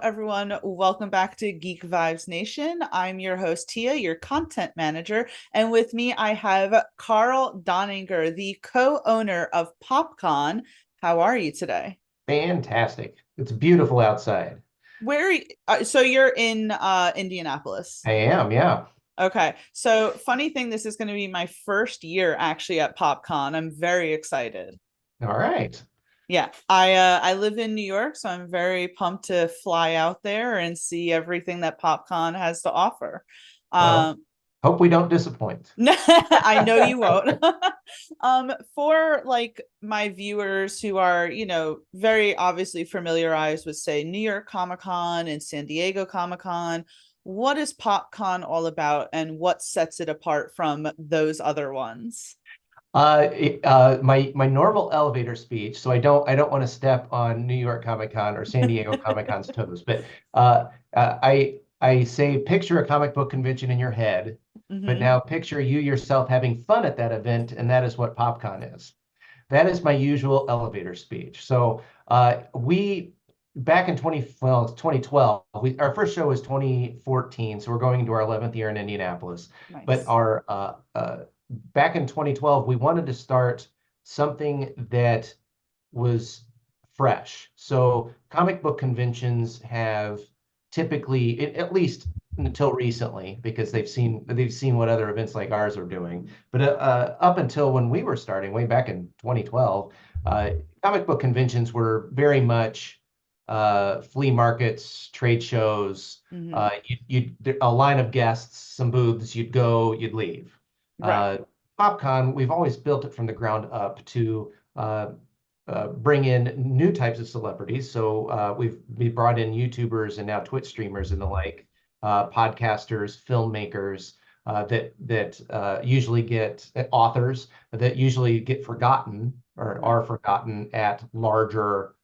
everyone. Welcome back to Geek Vibes Nation. I'm your host, Tia, your content manager. And with me, I have Carl Doninger, the co-owner of PopCon. How are you today? Fantastic. It's beautiful outside. Where are you, so you're in Indianapolis. I am, yeah. Okay. So funny thing, this is going to be my first year actually at PopCon. I'm very excited. All right. Yeah, I live in New York, so I'm very pumped to fly out there and see everything that PopCon has to offer. Well, Um, hope we don't disappoint. I know you won't. For like my viewers who are, very obviously familiarized with, say, New York Comic Con and San Diego Comic Con, what is PopCon all about and what sets it apart from those other ones? My normal elevator speech, so I don't want to step on New York Comic Con or San Diego Comic Con's toes, but I say picture a comic book convention in your head, but Hmm. now picture you yourself having fun at that event, and that is what PopCon is. That is my usual elevator speech. So we back in 2012, our first show was 2014, so we're going into our 11th year in Indianapolis. But Nice. our back in 2012, we wanted to start something that was fresh. So comic book conventions have typically, at least until recently, because they've seen what other events like ours are doing. But up until when we were starting, way back in 2012, uh, comic book conventions were very much flea markets, trade shows. Hmm. A line of guests, some booths. You'd go, you'd leave. Right. Uh, PopCon, we've always built it from the ground up to bring in new types of celebrities. So we brought in YouTubers and now Twitch streamers and the like, podcasters, filmmakers that usually get authors that usually get forgotten or Right. are forgotten at larger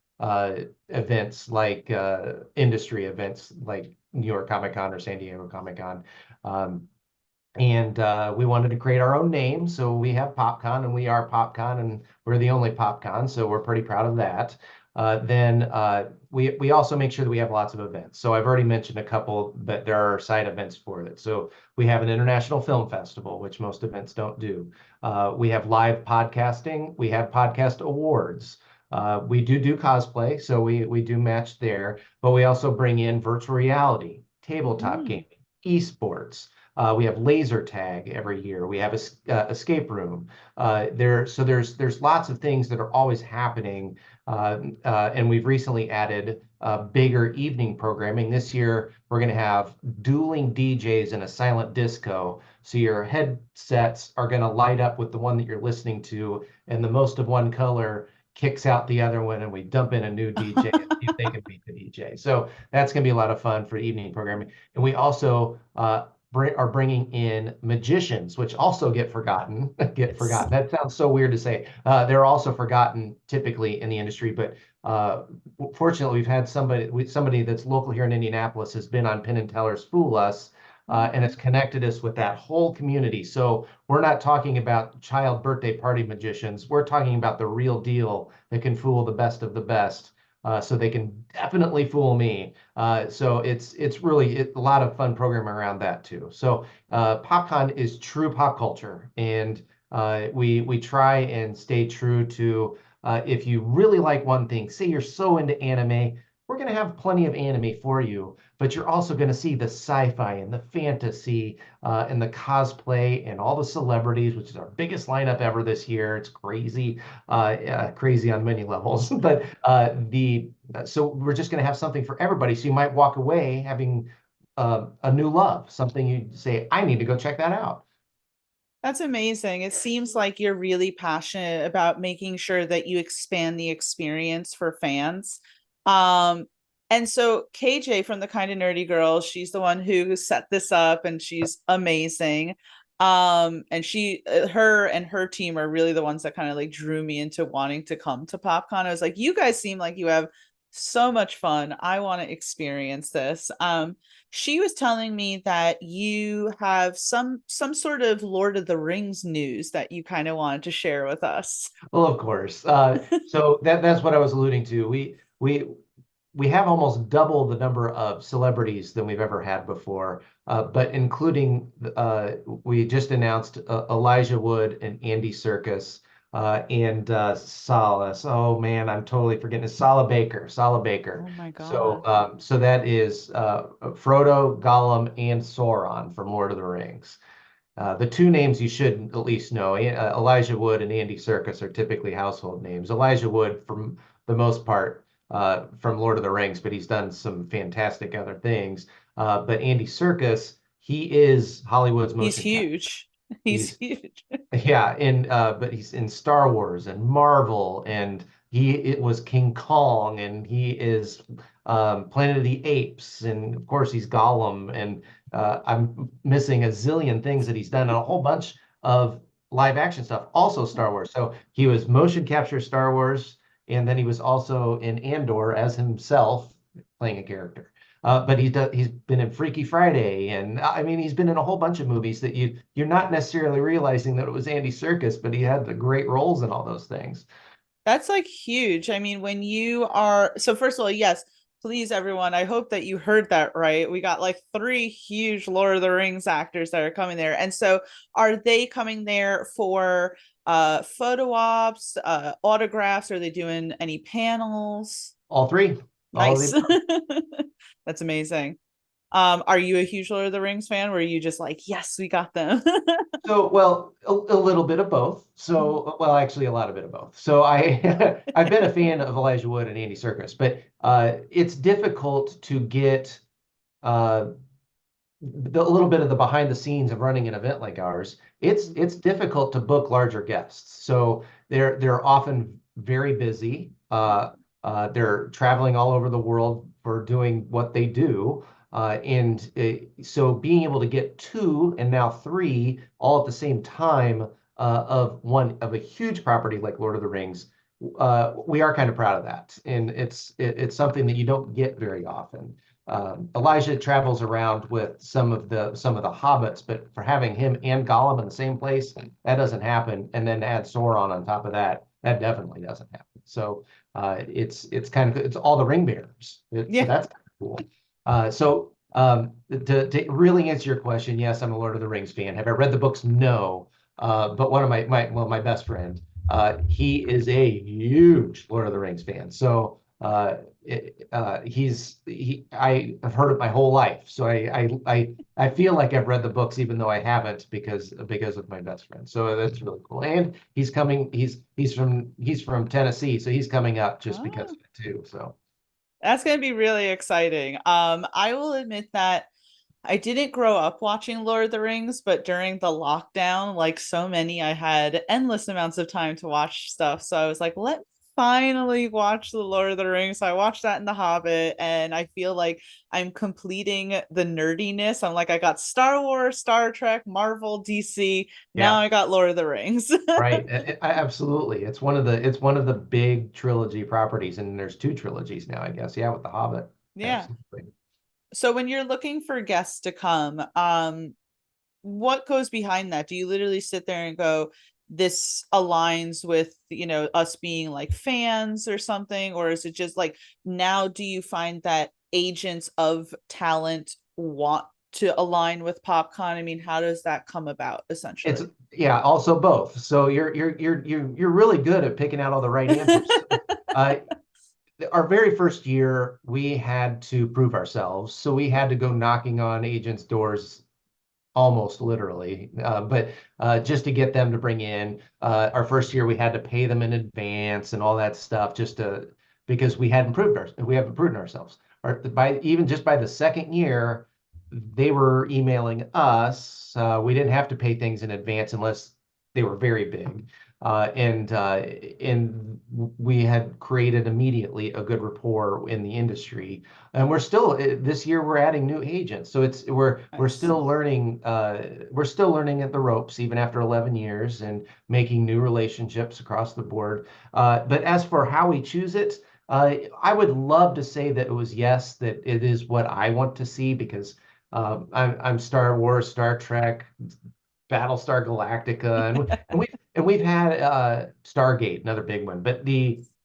events like industry events like New York Comic Con or San Diego Comic Con. Um, and we wanted to create our own name. So we have PopCon and we are PopCon and we're the only PopCon. So we're pretty proud of that. Then we also make sure that we have lots of events. So I've already mentioned a couple, but there are side events for it. So we have an international film festival, which most events don't do. We have live podcasting. We have podcast awards. We do cosplay, so we do match there, but we also bring in virtual reality, tabletop Mm. gaming, esports. We have laser tag every year. We have a escape room. So there's lots of things that are always happening, and we've recently added bigger evening programming. This year, we're going to have dueling DJs and a silent disco. So your headsets are going to light up with the one that you're listening to, and the most of one color kicks out the other one, and we dump in a new DJ and see if they can beat the DJ. So that's going to be a lot of fun for evening programming. And we also are bringing in magicians, which also get forgotten. Get Yes. forgotten. That sounds so weird to say. They're also forgotten typically in the industry, but fortunately, we've had somebody that's local here in Indianapolis has been on Penn and Teller's Fool Us. And Okay. it's connected us with that whole community. So we're not talking about child birthday party magicians. We're talking about the real deal that can fool the best of the best. So they can definitely fool me. So it's really a lot of fun programming around that too. So PopCon is true pop culture, and we try and stay true to if you really like one thing, say you're so into anime, we're going to have plenty of anime for you, but you're also going to see the sci-fi and the fantasy and the cosplay and all the celebrities, which is our biggest lineup ever this year. It's crazy, crazy on many levels, but the so we're just going to have something for everybody. So you might walk away having a new love, something you say, I need to go check that out. That's amazing. It seems like you're really passionate about making sure that you expand the experience for fans. Um, and so KJ from the Kind of Nerdy Girls, she's the one who set this up and she's amazing. And her and her team are really the ones that kind of like drew me into wanting to come to PopCon. I was like, you guys seem like you have so much fun. I want to experience this. She was telling me that you have some sort of Lord of the Rings news that you kind of wanted to share with us. Well, of course. So that's what I was alluding to. We we have almost double the number of celebrities than we've ever had before. But including we just announced Elijah Wood and Andy Serkis and Solace. Oh man, I'm totally forgetting. It's Sala Baker. Sala Baker. Oh my So God. so that is Frodo, Gollum, and Sauron from Lord of the Rings. The two names you should at least know, Elijah Wood and Andy Serkis are typically household names. Elijah Wood, from the most part, from Lord of the Rings, but he's done some fantastic other things. But Andy Serkis, he is Hollywood's He's motion capture. huge. He's He's huge. yeah, in but he's in Star Wars and Marvel, and it was King Kong, and he is Planet of the Apes, and of course he's Gollum, and I'm missing a zillion things that he's done, and a whole bunch of live action stuff, also Star Wars. So he was motion capture Star Wars, and then he was also in Andor as himself playing a character. But he's been in Freaky Friday, and I mean he's been in a whole bunch of movies that you're not necessarily realizing that it was Andy Serkis, but he had the great roles in all those things. That's like huge. I mean, when you are, so first of all, yes, please everyone, I hope that you heard that right. We got like three huge Lord of the Rings actors that are coming there. And so are they coming there for photo ops, autographs? Are they doing any panels? All three, all of Nice. the That's amazing. Are you a huge Lord of the Rings fan? Were you just like, yes, we got them? So, well, a little bit of both. So, well, actually, a lot of bit of both. So, I've been a fan of Elijah Wood and Andy Serkis, but it's difficult to get uh, a little bit of the behind the scenes of running an event like ours. It's difficult to book larger guests. So they're often very busy. They're traveling all over the world for doing what they do. So being able to get two and now three all at the same time of a huge property like Lord of the Rings, we are kind of proud of that, and it's something that you don't get very often. Elijah travels around with some of the hobbits, but for having him and Gollum in the same place, that doesn't happen. And then to add Sauron on top of that, that definitely doesn't happen. So it's kind of it's all the ring bearers. So Yeah. that's kind of cool. To really answer your question, yes, I'm a Lord of the Rings fan. Have I read the books? No. But one of my best friend, he is a huge Lord of the Rings fan. So I have heard it my whole life, so I feel like I've read the books even though I haven't because of my best friend. So that's really cool. And he's coming. He's from Tennessee, so he's coming up just because Oh. of it too. So That's going to be really exciting. I will admit that I didn't grow up watching Lord of the Rings, but during the lockdown, like so many, I had endless amounts of time to watch stuff. So I was like, let me finally watch the Lord of the Rings. So I watched that in The Hobbit, and I feel like I'm completing the nerdiness. I'm like, I got Star Wars, Star Trek, Marvel, DC. Now yeah, I got Lord of the Rings. right. Absolutely. It's one of the big trilogy properties, and there's two trilogies now, I guess. Yeah, with The Hobbit. Yeah. Absolutely. So when you're looking for guests to come, what goes behind that? Do you literally sit there and go, this aligns with, us being like fans or something? Or is it just like, now do you find that agents of talent want to align with PopCon? I mean, how does that come about It's essentially? yeah, also both. So you're really good at picking out all the right answers. Uh, our very first year, we had to prove ourselves. So we had to go knocking on agents' doors almost literally, but just to get them to bring in. Our first year, we had to pay them in advance and all that stuff because we haven't proven ourselves. Even just by the second year, they were emailing us. We didn't have to pay things in advance unless they were very big. And we had created immediately a good rapport in the industry, and we're still this year we're adding new agents, so we're Nice. still learning at the ropes even after 11 years and making new relationships across the board. But as for how we choose it, I would love to say that it was yes, that it is what I want to see because I'm Star Wars, Star Trek, Battlestar Galactica, and we've had Stargate, another big one. But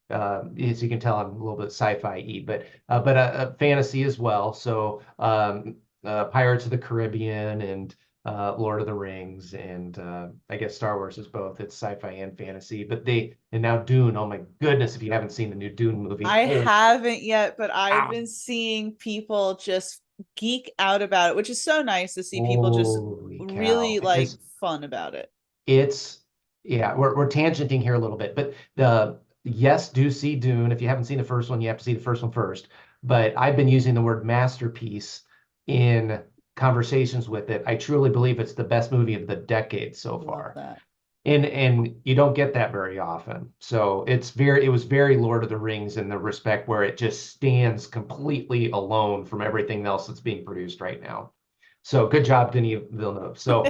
as you can tell, I'm a little bit sci-fi-y, but fantasy as well. So Pirates of the Caribbean and Lord of the Rings, and I guess Star Wars is both. It's sci-fi and fantasy. And now Dune. Oh my goodness, if you haven't seen the new Dune movie, I oh haven't yet, but I've wow, been seeing people just geek out about it, which is so nice to see people just holy cow! really like Because fun about it. it's yeah, we're tangenting here a little bit, but the yes, do see Dune. If you haven't seen the first one, you have to see the first one first. But I've been using the word masterpiece in conversations with it. I truly believe it's the best movie of the decade so Love far. that. And you don't get that very often. So it was very Lord of the Rings in the respect where it just stands completely alone from everything else that's being produced right now. So good job, Denis Villeneuve. So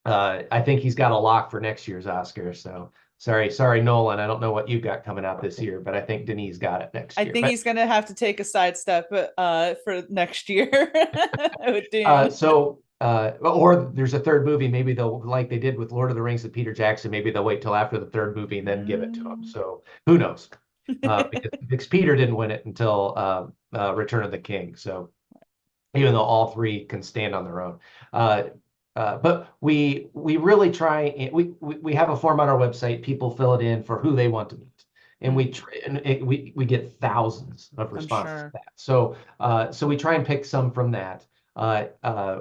I think he's got a lock for next year's Oscar. So sorry, Nolan. I don't know what you've got coming out this year, but I think Denis got it next I year. think But he's gonna have to take a sidestep for next year with uh, Dune. so or there's a third movie. Maybe they'll like they did with Lord of the Rings with Peter Jackson. Maybe they'll wait till after the third movie and then give it to him. Mm. So who knows? Because Peter didn't win it until Return of the King. So even though all three can stand on their own. Uh, but we really try and we have a form on our website. People fill it in for who they want to meet, and Mm, we get thousands of I'm responses to sure. that. So we try and pick some from that. Uh, uh,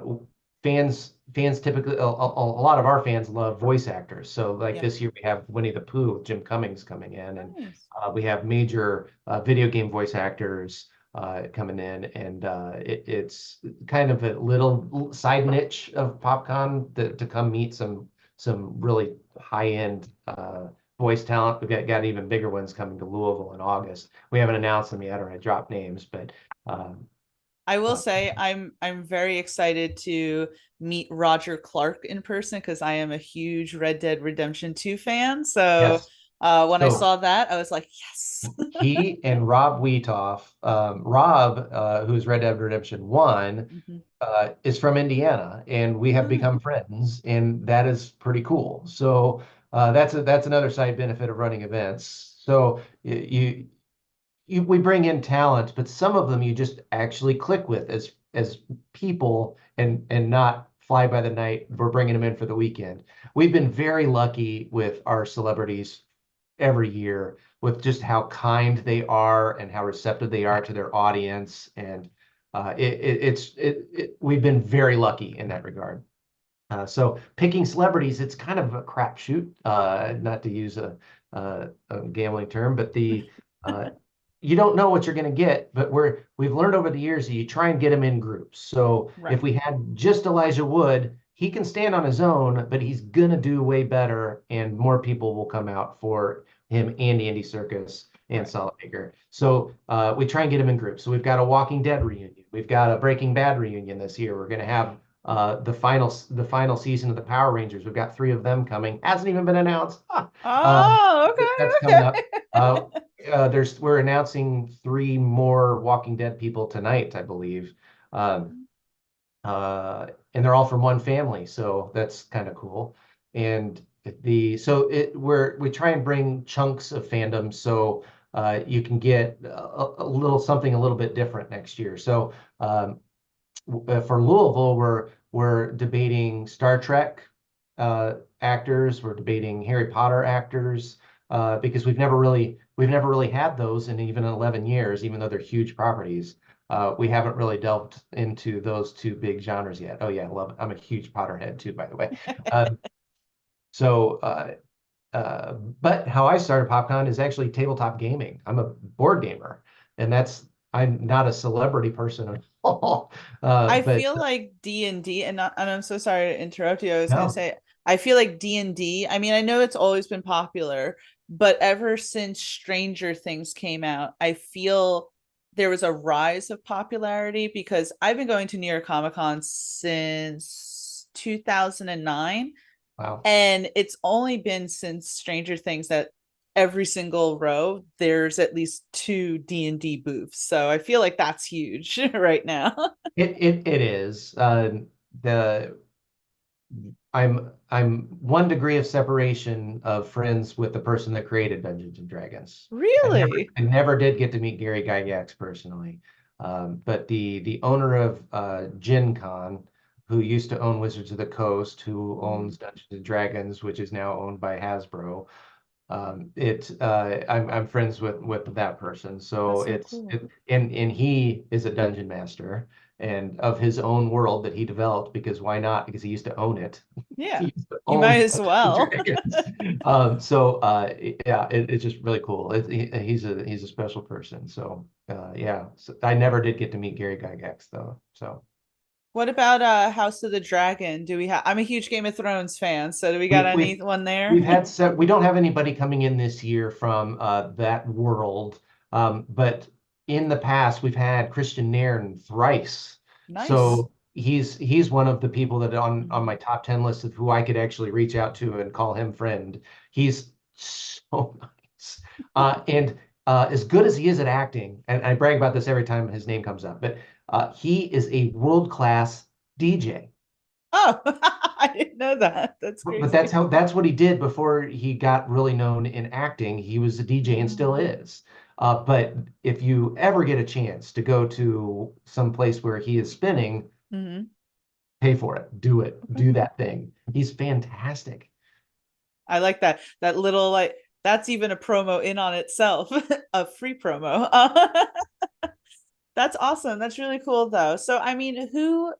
fans typically a lot of our fans love voice actors. So like Yeah. this year we have Winnie the Pooh with Jim Cummings coming in, and Nice. we have major video game voice actors coming in, and it's kind of a little side niche of PopCon to come meet some really high end voice talent. We've got even bigger ones coming to Louisville in August. We haven't announced them yet, or I dropped names, but um, I will uh, say I'm very excited to meet Roger Clark in person because I am a huge Red Dead Redemption 2 fan. So yes. when I So saw that, I was like, yes. he and Rob Weetoff, Rob, who's Red Dead Redemption 1, Mhm. is from Indiana, and we have Oh, become friends, and that is pretty cool. So that's another side benefit of running events. So we bring in talent, but some of them you just actually click with as people and not fly by the night. We're bringing them in for the weekend. We've been very lucky with our celebrities every year with just how kind they are and how receptive they are to their audience. And we've been very lucky in that regard. So picking celebrities, it's kind of a crapshoot, not to use a gambling term, but uh, you don't know what you're going to get. But we've learned over the years that you try and get them in groups. So if right. we had just Elijah Wood, he can stand on his own, but he's gonna do way better, and more people will come out for him and Andy Serkis and Right. Solid Maker. So we try and get them in groups. So we've got a Walking Dead reunion. We've got a Breaking Bad reunion this year. We're gonna have the final season of the Power Rangers. We've got 3 of them coming. Hasn't even been announced. Oh, That's okay, coming up. okay. We're announcing 3 more Walking Dead people tonight, I believe. Um, and they're all from one family, so that's kind of cool. And we try and bring chunks of fandom so you can get a little something a little bit different next year. So for Louisville, we're debating Star Trek actors, we're debating Harry Potter actors because we've never really had those in even 11 years, even though they're huge properties. We haven't really delved into those 2 big genres yet. Oh yeah, I love it. I'm a huge Potterhead too, by the way. Um, so, but how I started PopCon is actually tabletop gaming. I'm a board gamer, and I'm not a celebrity person at all. I But feel like D&D, and I'm so sorry to interrupt you. I was gonna no, say I feel like D&D. I mean, I know it's always been popular, but ever since Stranger Things came out, I feel there was a rise of popularity because I've been going to New York Comic Con since 2009, wow. and it's only been since Stranger Things that every single row there's at least 2 D&D booths. So I feel like that's huge right now. It is. The I'm 1 degree of separation of friends with the person that created Dungeons and Dragons. Really? I never did get to meet Gary Gygax personally. But the owner of Gen Con, who used to own Wizards of the Coast, who Mhm. owns Dungeons and Dragons, which is now owned by Hasbro, I'm friends with that person. So That's so cool. and he is a dungeon master and of his own world that he developed, because why not? Because he used to own it. Yeah, He used to you might own as Dungeons and well. Dragons. Yeah, it's just really cool. He's a special person. So yeah, so I never did get to meet Gary Gygax though. So What about House of the Dragon? Do we have I'm a huge Game of Thrones fan, so do we got we've anyone there? we've had we don't have anybody coming in this year from that world, but in the past we've had Christian Nairn thrice. Nice. So he's one of the people that on Mhm. my top 10 list of who I could actually reach out to and call him friend. He's so nice. And as good as he is at acting, and I brag about this every time his name comes up, but he is a world-class DJ. Oh, I didn't know that. That's But crazy. that's what he did before he got really known in acting. He was a DJ and still Mm. is. But if you ever get a chance to go to some place where he is spinning, Hmm. pay for it. Do it. Do that thing. He's fantastic. I like that. That little like that's even a promo in on itself, a free promo. That's awesome. That's really cool though. So I mean, who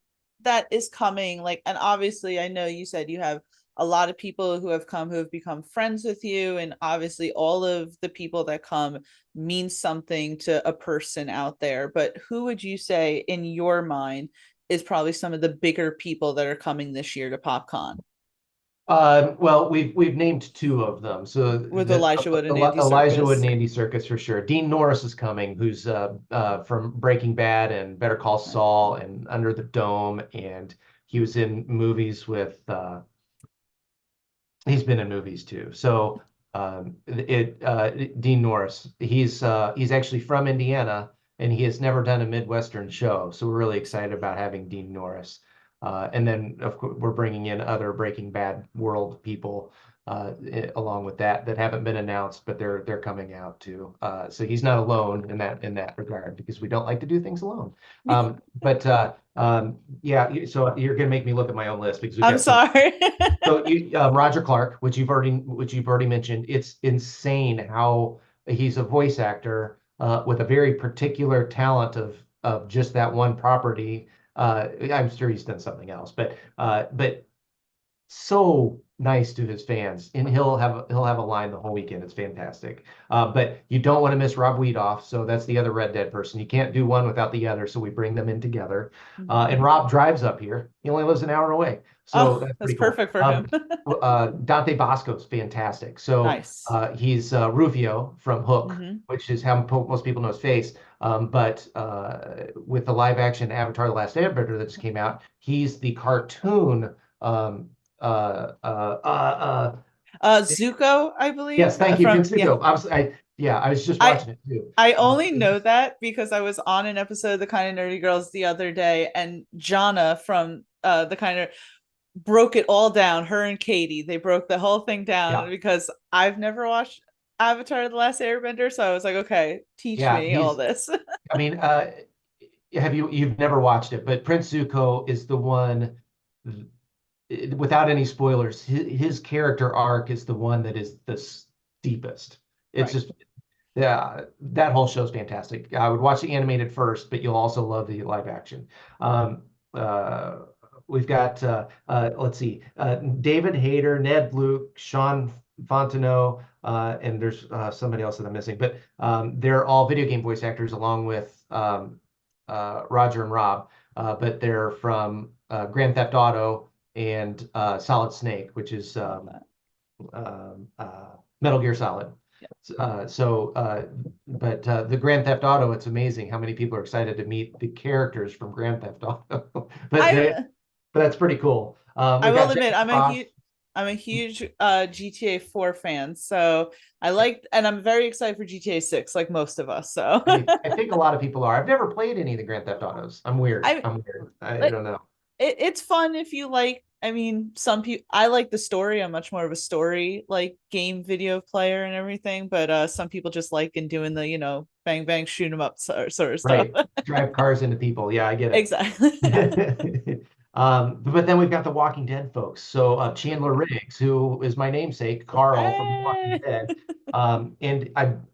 that is coming like and obviously I know you said you have a lot of people who have come who have become friends with you and obviously all of the people that come mean something to a person out there. But who would you say in your mind is probably some of the bigger people that are coming this year to PopCon Well, we've named two of them. So with the Elijah Wood and Andy Elijah Wood and Serkis? Andy Serkis for sure. Dean Norris is coming, who's from Breaking Bad and Better Call Right. Saul and Under the Dome, and he was in movies with he's been in movies too. So Dean Norris, he's actually from Indiana and he has never done a Midwestern show. So we're really excited about having Dean Norris. And then of course we're bringing in other Breaking Bad world people along with that haven't been announced, but they're coming out too. So he's not alone in that regard because we don't like to do things alone. But yeah, so you're gonna make me look at my own list because we've I'm got some. sorry. So Roger Clark, which you've already mentioned, it's insane how he's a voice actor with a very particular talent of just that one property. I'm sure he's done something else, but so nice to his fans, and he'll have a line the whole weekend. It's fantastic. But you don't want to miss Rob Weedoff, so that's the other Red Dead person. You can't do one without the other, so we bring them in together. Mhm. And Rob drives up here. He only lives an hour away, so Oh, that's that's pretty cool. perfect for him. Dante Bosco's fantastic. So Nice. he's Rufio from Hook, Hmm. which is how most people know his face. But with the live action Avatar: The Last Airbender that just came out, he's the cartoon. Um, uh, Zuko, I believe, yes, thank you, from yeah. Vincenzo. Yeah, I was just I watching it too. I only know that because I was on an episode of The Kind of Nerdy Girls the other day, and Jana from the kind of broke it all down. Her and Katie, they broke the whole thing down Yeah, because I've never watched Avatar: The Last Airbender, so I was like, okay, teach yeah, me all this. I mean, you've never watched it, but Prince Zuko is the one, without any spoilers, his character arc is the one that is the steepest. It's Right. just, yeah, that whole show's fantastic. I would watch the animated first, but you'll also love the live action. Um, uh, we've got, let's see, David Hayter, Ned Luke, Sean Fontenot, and there's somebody else that I'm missing, but they're all video game voice actors along with Roger and Rob, but they're from Grand Theft Auto and Solid Snake, which is Love that. Metal Gear Solid. Yeah. But the Grand Theft Auto, it's amazing how many people are excited to meet the characters from Grand Theft Auto. I But that's pretty cool. I We've will got admit Jack Frost. I'm a huge GTA 4 fan. So I like and I'm very excited for GTA 6 like most of us. So I think a lot of people are. I've never played any of the Grand Theft Autos. I'm weird. I I'm weird. I like don't know. it's fun if you like I mean, some people, I like the story. I'm much more of a story like game video player and everything, but some people just like in doing the, bang bang shoot 'em up sort of stuff. Right. Drive cars into people. Yeah, I get it. Exactly. But then we've got the Walking Dead folks. So Chandler Riggs, who is my namesake, Carl from The Walking Hey. Dead.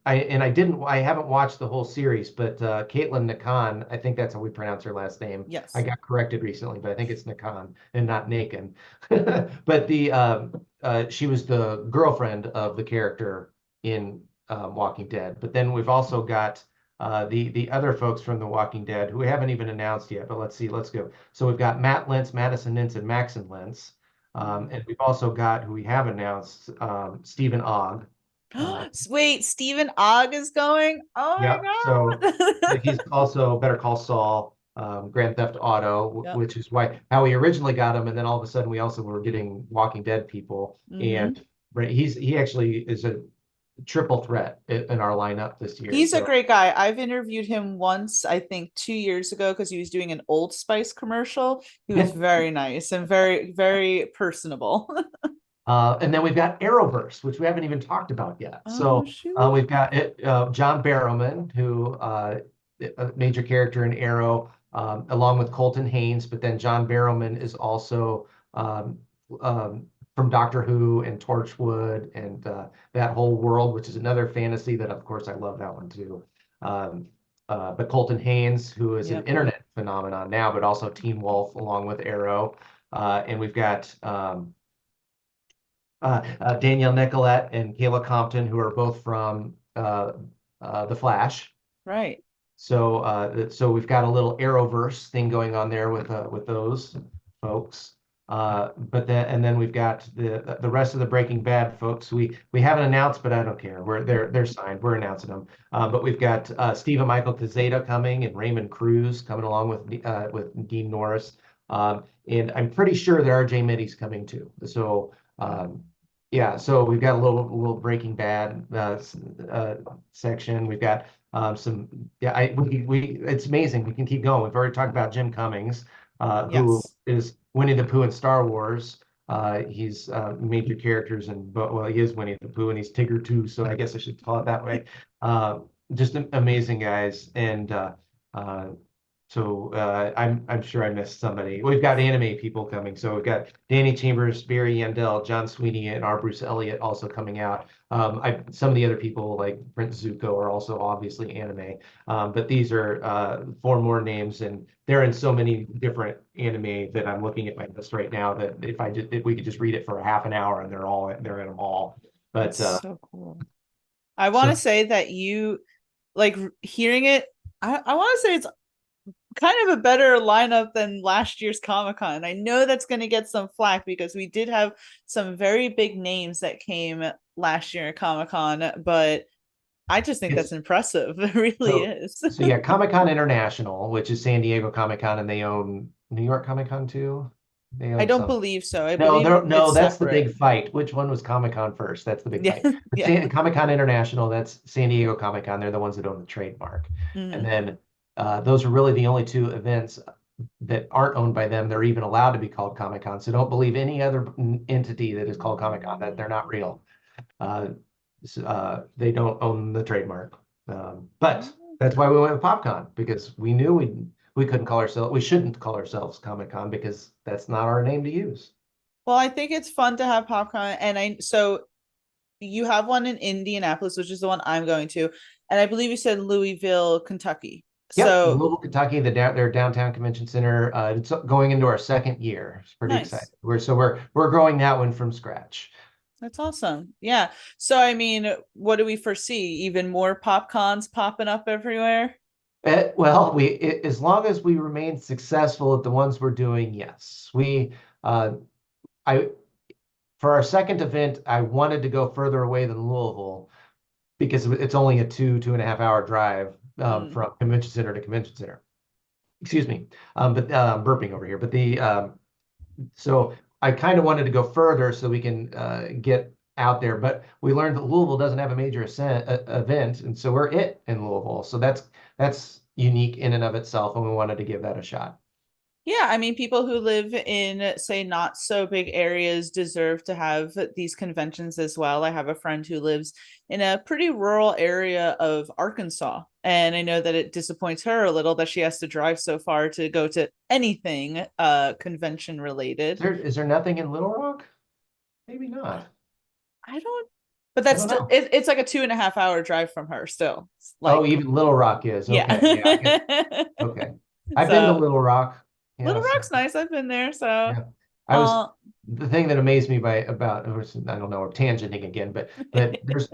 I haven't watched the whole series, but Caitlin Nakan, I think that's how we pronounce her last name. I Yes. got corrected recently, but I think it's Nakan and not Nakan. But she was the girlfriend of the character in Walking Dead. But then we've also got the other folks from The Walking Dead who we haven't even announced yet, but let's see, let's go. So we've got Matt Lintz, Madison Lintz, and Maxon Lintz. And we've also got who we have announced, Stephen Ogg. Wait, Stephen Ogg is going? Oh Yeah, my so God. he's also Better Call Saul, Grand Theft Auto, Yep. which is how we originally got him, and then all of a sudden we also were getting Walking Dead people, Hmm. and he actually is a triple threat in our lineup this year. He's a So great guy. I've interviewed him once, I think 2 years ago, because he was doing an Old Spice commercial. He was very nice and very, very personable. And then we've got Arrowverse, which we haven't even talked about yet. Oh, So shoot. we've got John Barrowman, who a major character in Arrow, along with Colton Haynes. But then John Barrowman is also from Doctor Who and Torchwood and that whole world, which is another fantasy that, of course, I love that one too. Um, but Colton Haynes, who is an Yep. internet phenomenon now, but also Teen Wolf along with Arrow. And we've got Danielle Nicolette and Kayla Compton, who are both from The Flash. Right. So we've got a little Arrowverse thing going on there with those folks. But then we've got the rest of the Breaking Bad folks. We haven't announced, but I don't care. They're signed. We're announcing them. But we've got Stephen Michael Quezada coming and Raymond Cruz coming along with Dean Norris. And I'm pretty sure that RJ Mitty's coming too. So yeah, so we've got a little Breaking Bad section. We've got some it's amazing. We can keep going. We've already talked about Jim Cummings, who Yes. is Winnie the Pooh in Star Wars. He's major characters but well, he is Winnie the Pooh and he's Tigger too, so I guess I should call it that way. Just amazing guys, and I'm sure I missed somebody. We've got anime people coming. So we've got Danny Chambers, Barry Yandel, John Sweeney, and our Bruce Elliott also coming out. Some of the other people like Brent Zuko are also obviously anime. But these are four more names, and they're in so many different anime that I'm looking at my list right now that if we could just read it for a half an hour and they're in them all. But That's so cool. I want to so say that you like hearing it. I want to say it's kind of a better lineup than last year's Comic-Con. I know that's going to get some flack because we did have some very big names that came last year at Comic-Con, but I just think it's that's impressive. It really so is. so yeah, Comic-Con International, which is San Diego Comic-Con, and they own New York Comic-Con too. They I own don't some. believe so. I No, believe no, it's that's the separate. big fight. Which one was Comic-Con first? That's the big Yeah. fight. But Yeah. Comic-Con International, that's San Diego Comic-Con. They're the ones that own the trademark. And Mhm. then those are really the only two events that aren't owned by them. They're even allowed to be called Comic-Con. So don't believe any other entity that is called Comic-Con, that they're not real. Uh, they don't own the trademark. But that's why we went with PopCon, because we knew we couldn't call ourselves, we shouldn't call ourselves Comic-Con because that's not our name to use. Well, I think it's fun to have popcorn, and so you have one in Indianapolis, which is the one I'm going to, and I believe you said Louisville, Kentucky. Yep, So Louisville, Kentucky, their downtown convention center. It's going into our second year. It's pretty exciting. nice. We're growing that one from scratch. That's awesome. Yeah. So I mean, what do we foresee? Even more popcons popping up everywhere? Well, as long as we remain successful at the ones we're doing, yes. Uh, I for our second event, I wanted to go further away than Louisville because it's only a 2.5 hour drive Mm. from convention center to convention center. Excuse me, but burping over here. But so I kind of wanted to go further so we can get out there. But we learned that Louisville doesn't have a major event, and so we're it in Louisville. So that's unique in and of itself, and we wanted to give that a shot. Yeah, I mean, people who live in, say, not so big areas deserve to have these conventions as well. I have a friend who lives in a pretty rural area of Arkansas, and I know that it disappoints her a little that she has to drive so far to go to anything convention related. Is there nothing in Little Rock? Maybe not. I don't, but I that's don't still know. it's like a 2.5 hour drive from her still. It's Oh, like, even Little Rock is. yeah. Okay. Yeah. Okay. I've been to So Little Rock. Little Yes. Rock's nice. I've been there. So Yeah. I was uh the thing that amazed me about of course, I don't know, we're tangenting again, but there's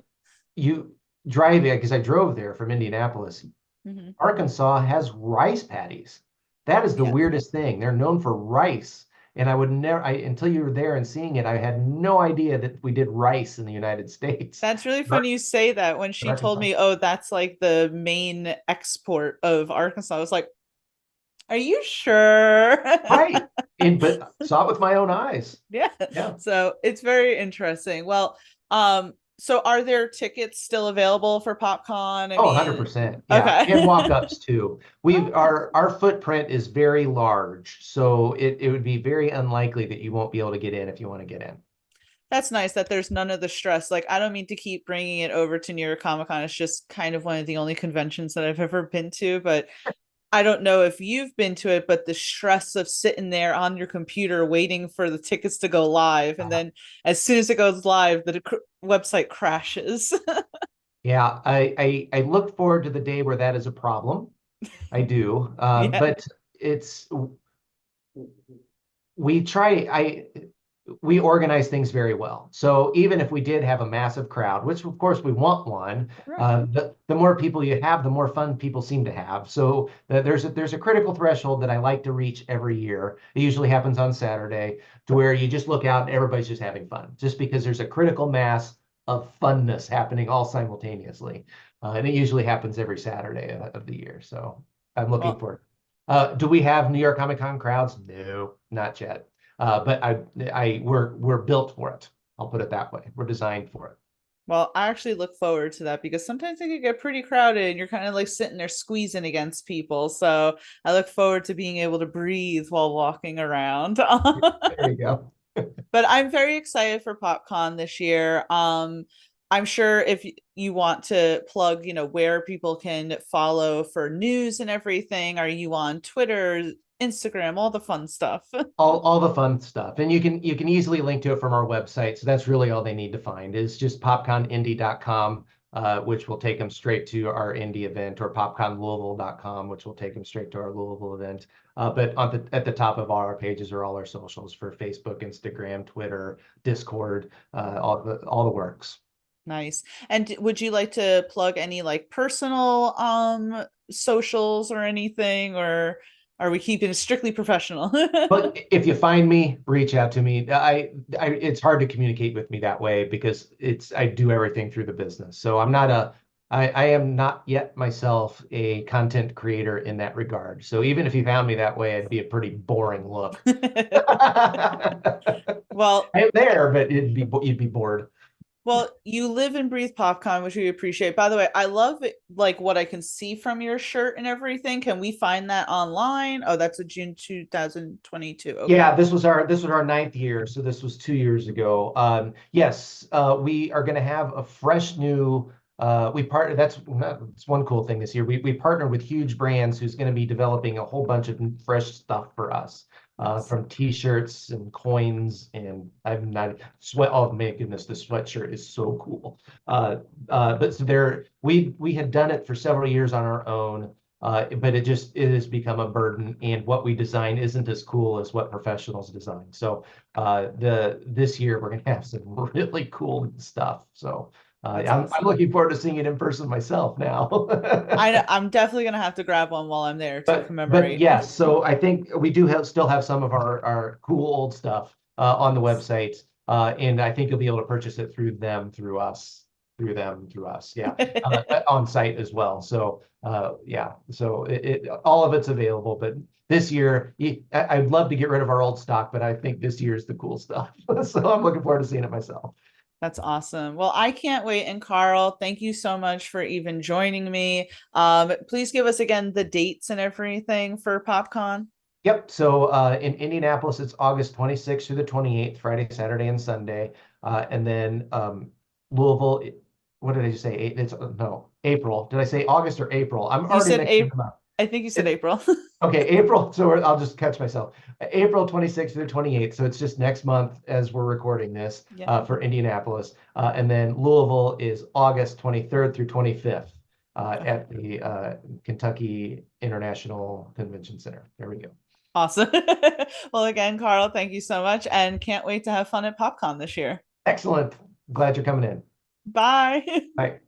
you driving because I drove there from Indianapolis. mhm. Arkansas has rice paddies. That is the Yeah. weirdest thing. They're known for rice. And I would never, until you were there and seeing it, I had no idea that we did rice in the United States. That's really Ar- funny you say that. When she told Arkansas. me, oh, that's like the main export of Arkansas, I was like, are you sure? Right. But saw it with my own eyes. Yeah. Yeah. So it's very interesting. Well, so are there tickets still available for PopCon? I Oh, mean, 100%. Yeah. okay. And walk-ups too. Oh, Our footprint is very large, so it would be very unlikely that you won't be able to get in if you want to get in. that's nice that there's none of the stress. Like, I don't mean to keep bringing it over to New York Comic Con. It's just kind of one of the only conventions that I've ever been to, but I don't know if you've been to it, but the stress of sitting there on your computer waiting for the tickets to go live, and then as soon as it goes live, the website crashes. Yeah, I look forward to the day where that is a problem. I do. Yeah. But it's we try I we organize things very well. So even if we did have a massive crowd, which of course we want one, Right. the more people you have, the more fun people seem to have. So there's a critical threshold that I like to reach every year. It usually happens on Saturday, to where you just look out and everybody's just having fun, just because there's a critical mass of funness happening all simultaneously. And it usually happens every Saturday of the year. So I'm looking Well, for. Do we have New York Comic Con crowds? No, not yet. But we're built for it. I'll put it that way. We're designed for it. well, I actually look forward to that because sometimes it can get pretty crowded and you're kind of like sitting there squeezing against people. So I look forward to being able to breathe while walking around. There you go. But I'm very excited for PopCon this year. I'm sure if you want to plug, where people can follow for news and everything, are you on Twitter, Instagram, all the fun stuff? All the fun stuff. And you can easily link to it from our website. So that's really all they need to find is just popconindy.com, which will take them straight to our indie event, or popconlouisville.com, which will take them straight to our Louisville event. But at the top of all our pages are all our socials for Facebook, Instagram, Twitter, Discord, all the works. Nice. And would you like to plug any like personal socials or anything, or are we keeping it strictly professional? But if you find me, reach out to me. It's hard to communicate with me that way because I do everything through the business. So I am not yet myself a content creator in that regard. So even if you found me that way, it'd be a pretty boring look. Well, I'm there, but you'd be bored. well, you live and breathe popcorn, which we appreciate. By the way, I love it, like what I can see from your shirt and everything. Can we find that online? Oh, that's a June 2022. Okay. Yeah, this was our ninth year, so this was 2 years ago. Yes, we are going to have a fresh new. We partner. That's one cool thing this year. We partnered with Huge Brands, who's going to be developing a whole bunch of fresh stuff for us, Nice. from T-shirts and coins, and I'm not sweat. Oh my goodness, the sweatshirt is so cool. But so we had done it for several years on our own. But it has become a burden, and what we design isn't as cool as what professionals design. So this year we're gonna have some really cool stuff. So That's I'm awesome. looking forward to seeing it in person myself now. I'm definitely gonna have to grab one while I'm there to But commemorate. yes, so I think we do still have some of our cool old stuff on the Nice. website, and I think you'll be able to purchase it through us, through us, yeah, on site as well. So yeah, so all of it's available. But this year, I'd love to get rid of our old stock, but I think this year is the cool stuff. So I'm looking forward to seeing it myself. That's awesome. Well, I can't wait. And Carl, thank you so much for even joining me. Please give us again the dates and everything for PopCon. Yep. So in Indianapolis, it's August 26th through the 28th, Friday, Saturday, and Sunday. And then Louisville, what did I just say? It's no, April. Did I say August or April? I'm You already said mixing April. them up. I think you said It, April. okay, April. So I'll just catch myself. April 26th through the 28th. So it's just next month as we're recording this Yeah. for Indianapolis. And then Louisville is August 23rd through 25th at the Kentucky International Convention Center. There we go. Awesome. Well, again, Carl, thank you so much, and can't wait to have fun at PopCon this year. Excellent. Glad you're coming in. Bye. Bye.